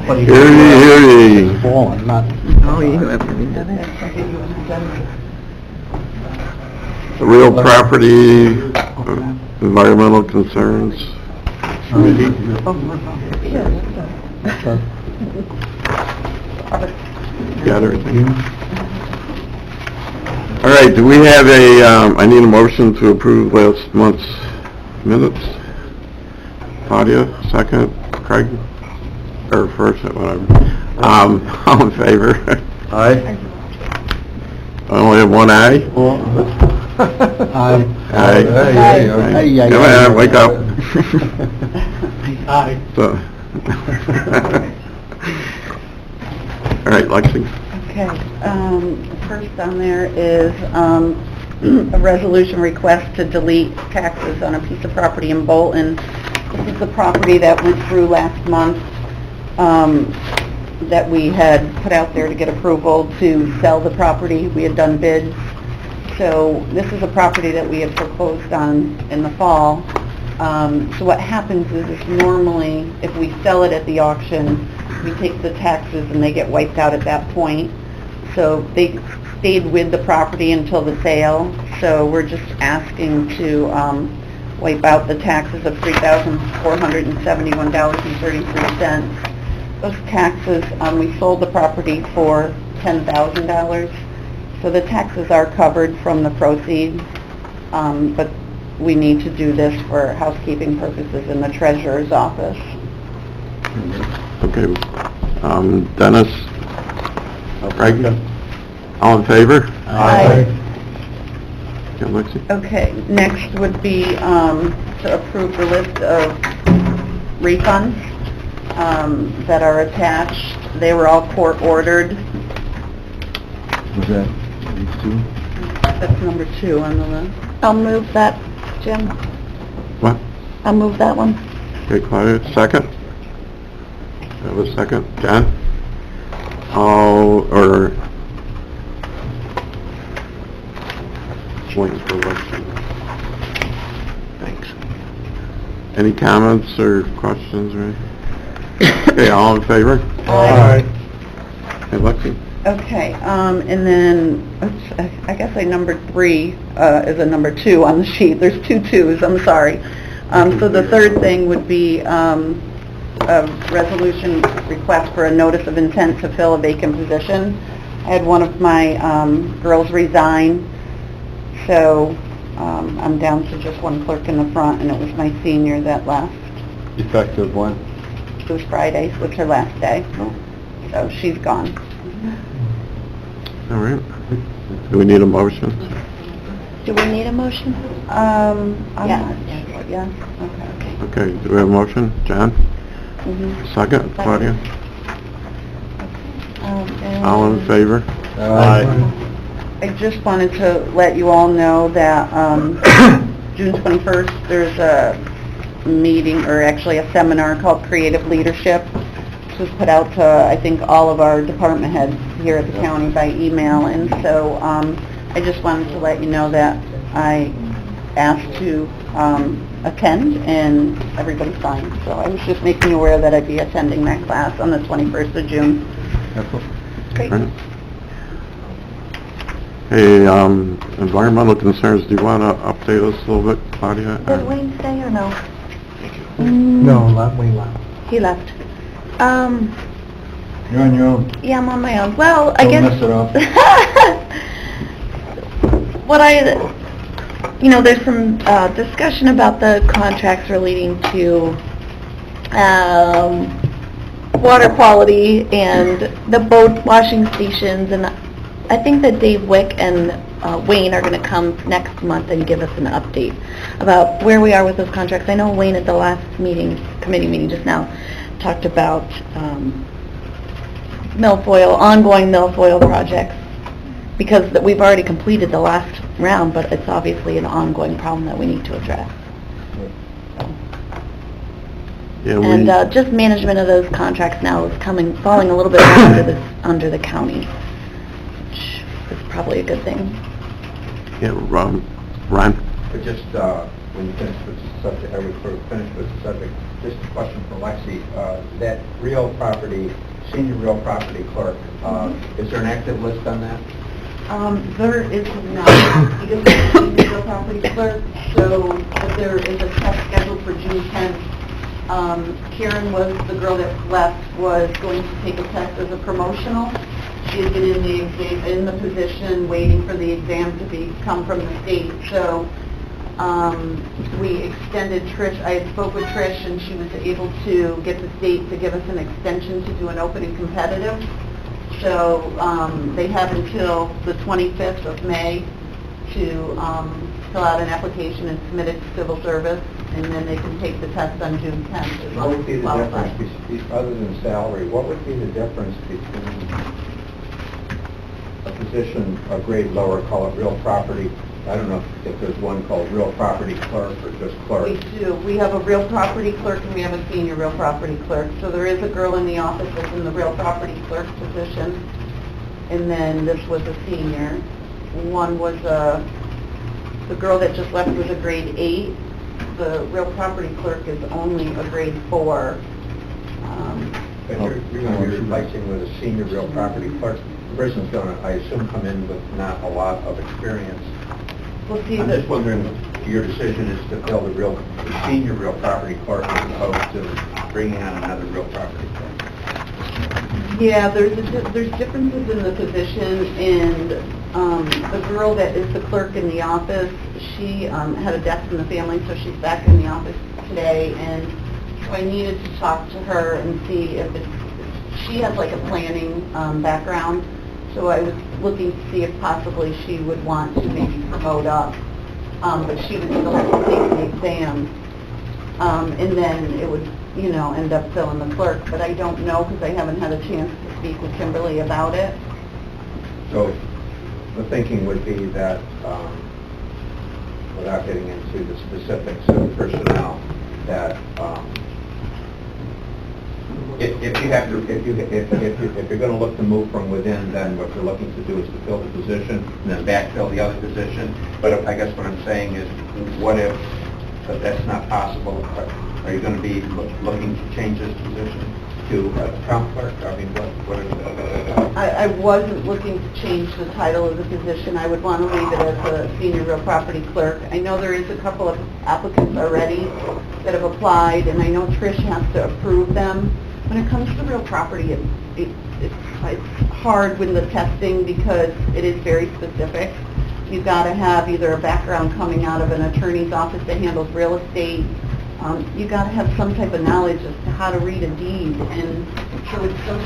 Hear ye. Fallen, not... Oh, you have Real property, environmental concerns. Got everything? All right, do we have I need a motion to approve last month's minutes. Claudia, second. Craig? Or first, whatever. All in favor? Aye. I only have one aye? Aye. Aye. Come on, wake up. Aye. So, all right, Lexi. Okay, first on there is a resolution request to delete taxes on a piece of property in Bolton. This is the property that went through last month, that we had put out there to get approval to sell the property. We had done bids. So this is a property that we had foreclosed on in the fall. So what happens is normally, if we sell it at the auction, we take the taxes and they get wiped out at that point. So they stayed with the property until the sale. So we're just asking to wipe out the taxes of $3,471.33. Those taxes, we sold the property for $10,000. So the taxes are covered from the proceeds, but we need to do this for housekeeping purposes in the treasurer's office. Okay. Dennis? Craig? All in favor? Aye. Okay, Lexi? Okay, next would be to approve the list of refunds that are attached. They were all court-ordered. Was that these two? That's number 2 on the list. I'll move that, Jim. What? I'll move that one. Okay, Claudia, second? That was second. John? Or... Waiting for Lexi. Thanks. Any comments or questions or anything? Okay, all in favor? Aye. Hey, Lexi? Okay, and then, I guess I numbered 3 as a number 2 on the sheet. There's 2 2s, I'm sorry. So the third thing would be a resolution request for a notice of intent to fill a vacant position. I had one of my girls resign, so I'm down to just one clerk in the front, and it was my senior that left. Effective when? It was Friday, so it's her last day. No. So she's gone. All right. Do we need a motion? Do we need a motion? I'm Yeah. not sure. Yeah, okay. Okay, do we have a motion? John? Mhm. Second? Claudia? And All in favor? Aye. I just wanted to let you all know that June 21st, there's a meeting, or actually a seminar called Creative Leadership. This was put out to, I think, all of our department heads here at the county by email, and so I just wanted to let you know that I asked to attend, and everybody's fine. So I was just making you aware that I'd be attending that class on the 21st of June. Great. Right. Hey, environmental concerns, do you want to update us a little bit, Claudia? Did Wayne stay or no? No, not Wayne left. He left. You're on your own. Yeah, I'm on my own. Well, I Don't guess... mess it up. there's some discussion about the contracts relating to water quality and the boat washing stations, and I think that Dave Wick and Wayne are going to come next month and give us an update about where we are with those contracts. I know Wayne at the last committee meeting just now, talked about ongoing milfoil projects, because we've already completed the last round, but it's obviously an ongoing problem that we need to address. Yeah, And just management of those contracts now is falling a little bit under the county, which is probably a good thing. Yeah, Ron? Just when you finish with the subject, I would sort of finish with the subject. Just a question for Lexi. That real property, senior real property clerk, is there an active list on that? There is not, because it's a real property clerk, so but there is a test scheduled for June 10th. Karen was, the girl that left, was going to take a test as a promotional. She had been in the exam, in the position, waiting for the exam to come from the state. So we extended Trish. I had spoke with Trish, and she was able to get the state to give us an extension to do an open and competitive. So they have until the 25th of May to fill out an application and submit it to civil service, and then they can take the test on June 10th as What long would as be it's the qualified. difference, other than salary, what would be the difference between a position, a grade lower, call it real property, I don't know if there's one called real property clerk or just clerk? We do. We have a real property clerk and we have a senior real property clerk. So there is a girl in the office that's in the real property clerk position, and then this was a senior. One was the girl that just left was a grade 8. The real property clerk is only a grade 4. But you're going to be replacing with a senior real property clerk. The person's going to, I assume, come in with not a lot of experience. We'll see I'm that. just wondering, your decision is to fill the senior real property clerk as opposed to bringing on another real property clerk. Yeah, there's differences in the position, and the girl that is the clerk in the office, she had a death in the family, so she's back in the office today, and so I needed to talk to her and see if she has like a planning background, so I was looking to see if possibly she would want to maybe promote up, but she would still have to take the exam, and then it would, you know, end up filling the clerk, but I don't know because I haven't had a chance to speak with Kimberly about it. So the thinking would be that, without getting into the specifics of personnel, that if you're going to look to move from within, then what you're looking to do is to fill the position and then backfill the other position. But I guess what I'm saying is, what if that's not possible? Are you going to be looking to change this position to account clerk? I mean, what is it? I wasn't looking to change the title of the position. I would want to leave it as a senior real property clerk. I know there is a couple of applicants already that have applied, and I know Trish has to approve them. When it comes to real property, it's hard with the testing because it is very specific. You've got to have either a background coming out of an attorney's office that handles real estate. You've got to have some type of knowledge as to how to read a deed, and so it's so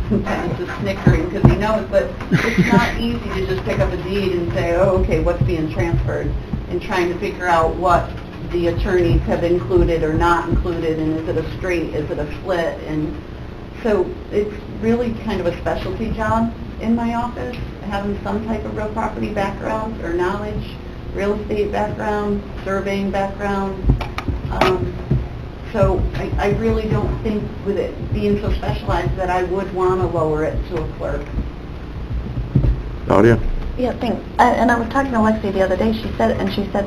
sometimes just snickering because he knows, but it's not easy to just pick up a deed and say, oh, okay, what's being transferred, and trying to figure out what the attorneys have included or not included, and is it a straight, is it a split, and so it's really kind of a specialty job in my office, having some type of real property background or knowledge, real estate background, surveying background. So I really don't think with it being so specialized that I would want to lower it to a clerk. Claudia? Yeah, thanks. And I was talking to Lexi the other day, she said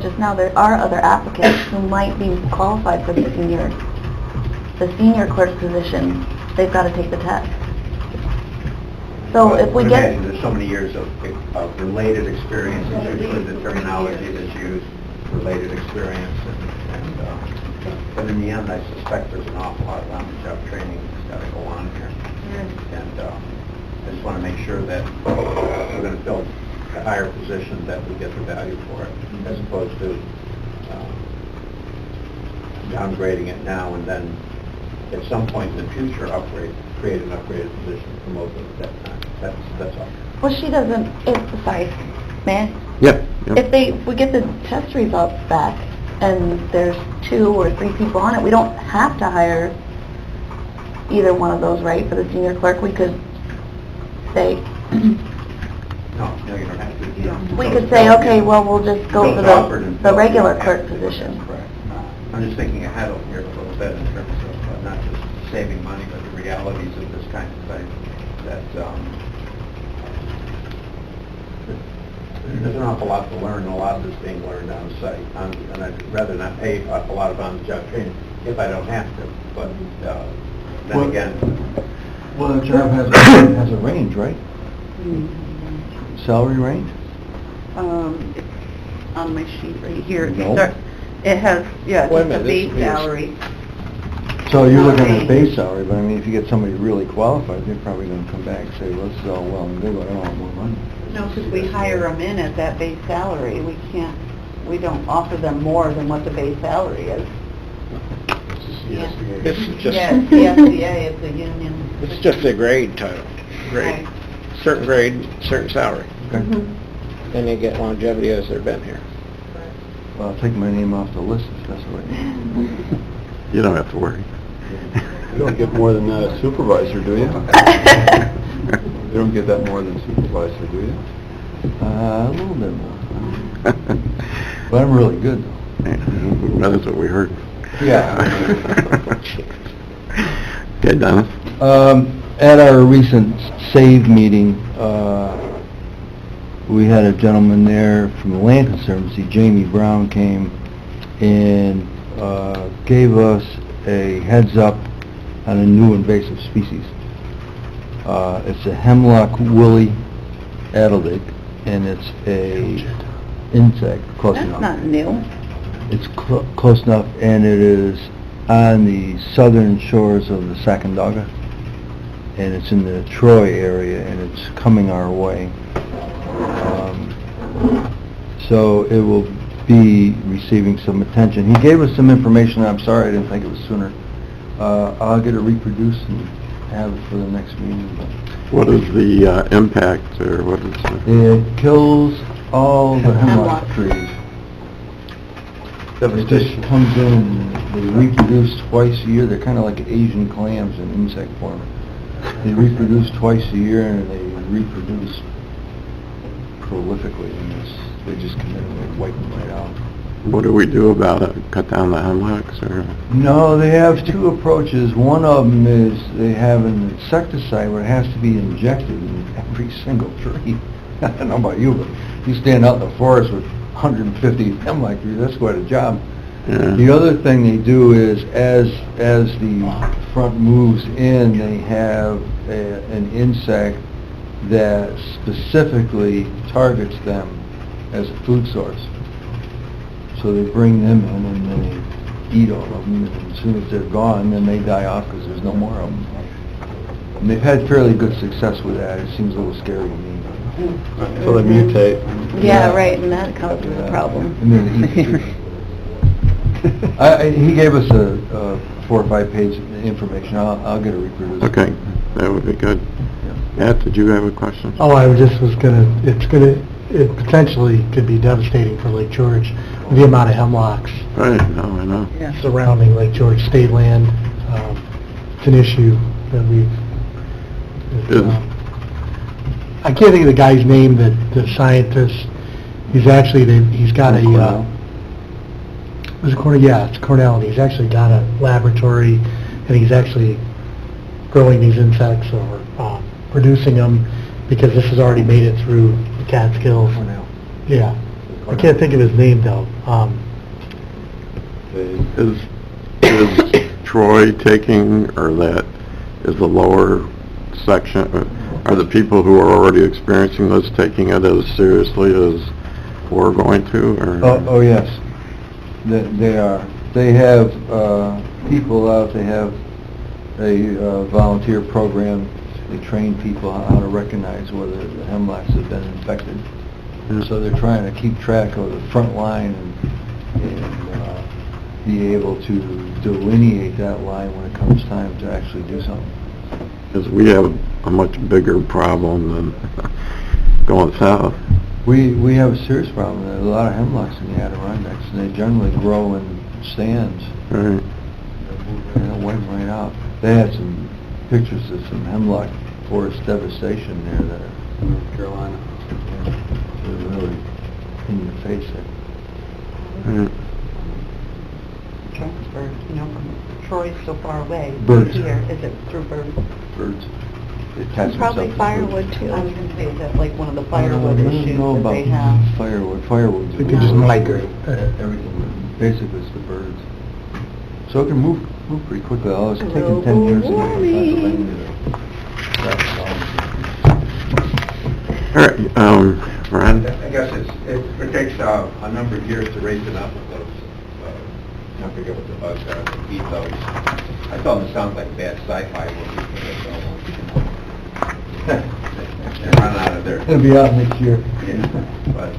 just now there are other applicants who might be qualified for the senior clerk position. They've got to take the test. So Well, if we I get... imagine there's so many years of related experience, is usually the terminology that's used, related experience, but in the end, I suspect there's an awful lot of on-the-job training that's got to go on here. And I just want to make sure that if we're going to fill a higher position, that we get the value for it, as opposed to downgrading it now and then at some point in the future create an upgraded position, promote them at that time. That's all. Well, she doesn't, sorry, may I? Yep. If we get the test results back and there's 2 or 3 people on it, we don't have to hire either one of those, right, for the senior clerk. We could say, No, you don't have to. we could say, okay, well, we'll just go for the regular clerk position. That's correct. I'm just thinking ahead of here a little bit in terms of not just saving money, but the realities of this kind of thing. That there's an awful lot to learn, and a lot of this being learned on site. And I'd rather not pay a lot of on-the-job training if I don't have to, but then Well- again, Well, the job has a range, right? Salary range? It's on my sheet right here. No. It has, yeah, Wait a just minute, a this base is- salary. So you're looking Okay. at base salary, but I mean, if you get somebody really qualified, they're probably gonna come back and say, well, this is all well and good, but I want more money. No, because we hire them in at that base salary. We don't offer them more than what the base salary is. This is just, Yes, the SBA is the union. it's just a grade title, grade, certain grade, certain salary, Okay. Mhm. and they get longevity as they've been here. Well, I'll take my name off the list if that's what You don't have to worry. You don't get more than supervisor, do you? You don't get that more than supervisor, do you? A little bit more. But I'm really good, though. That's what we heard. Yeah. Okay, Dennis? At our recent SAVE meeting, we had a gentleman there from the Land Conservancy, Jamie Brown, came and gave us a heads up on a new invasive species. It's a hemlock woolly adelgid, and it's a insect, close That's enough. not new. It's close enough, and it is on the southern shores of the Sacandaga, and it's in the Troy area, and it's coming our way. So it will be receiving some attention. He gave us some information, I'm sorry I didn't think it was sooner. I'll get it reproduced and have it for the next meeting. What is the impact, or what is the... It kills all the hemlock Hemlock. trees. It just comes in, and they reproduce twice a year. They're kind of like Asian clams in insect form. They reproduce twice a year, and they reproduce prolifically, and they just come in and they wipe them right out. What do we do about it? Cut down the hemlocks, or... No, they have two approaches. One of them is they have an insecticide where it has to be injected in every single tree. I don't know about you, but you stand out in the forest with 150 hemlock trees, that's quite a job. Yeah. The other thing they do is, as the front moves in, they have an insect that specifically targets them as a food source. So they bring them in and they eat all of them, and as soon as they're gone, then they die off because there's no more of them. And they've had fairly good success with that. It seems a little scary to me. So they mutate. Yeah, right, and that causes a problem. And then they eat the tree. He gave us a 4 or 5 page information. I'll get it reproduced. Okay, that would be good. Matt, did you have a question? Oh, it potentially could be devastating for Lake George, the amount of hemlocks Right, no, I know. Yeah. surrounding Lake George state land. It's an issue that I can't think of the guy's name, the scientist. He's got a, was it Cornell? Yeah, it's Cornell, and he's actually got a laboratory, and he's actually growing these insects or producing them, because this has already made it through the Catskills. Yeah. I can't think of his name, though. Is Troy taking, or that is the lower section, are the people who are already experiencing this taking it as seriously as we're going to, or? Oh, yes. They are. They have people out, they have a volunteer program. They train people how to recognize whether the hemlocks have been infected. Yeah. So they're trying to keep track of the front line and be able to delineate that line when it comes time to actually do something. Because we have a much bigger problem than going south. We have a serious problem. There are a lot of hemlocks in the Adirondacks, and they generally grow in stands. Right. They'll wipe them right out. They had some pictures of some hemlock forest devastation there that are North Carolina. They're really in your face there. Right. Transfer, from Troy's so far away. Birds. Here, is it through birds? Birds. attach themselves. Probably to firewood I was too. gonna say, is that like one of the firewood I don't issues know that about they have? Firewood. They could just migrate. Everything, basically it's the birds. So it can move pretty quickly. Oh, it's taken 10 Global years to get from warming. Pennsylvania. All right, Ron? I guess it takes a number of years to raise enough of those, I forget what the bugs are, to eat those. I thought it sounded like bad sci-fi movie. They run out of their... It'll be out next year. Yeah, but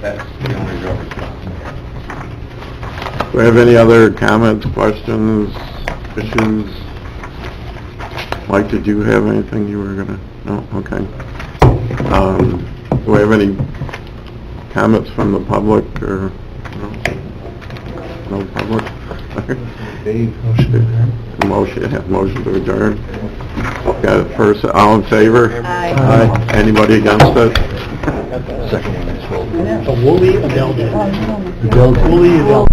that's the only real response I have. Do we have any other comments, questions, issues? Mike, did you have anything you were gonna, no, okay. Do we have any comments from the public, or, no public? Dave. Motion to adjourn. Got it first, all in favor? Aye. Anybody against it? Second one is full. A woolly Adele. Adele. Woolly Adele.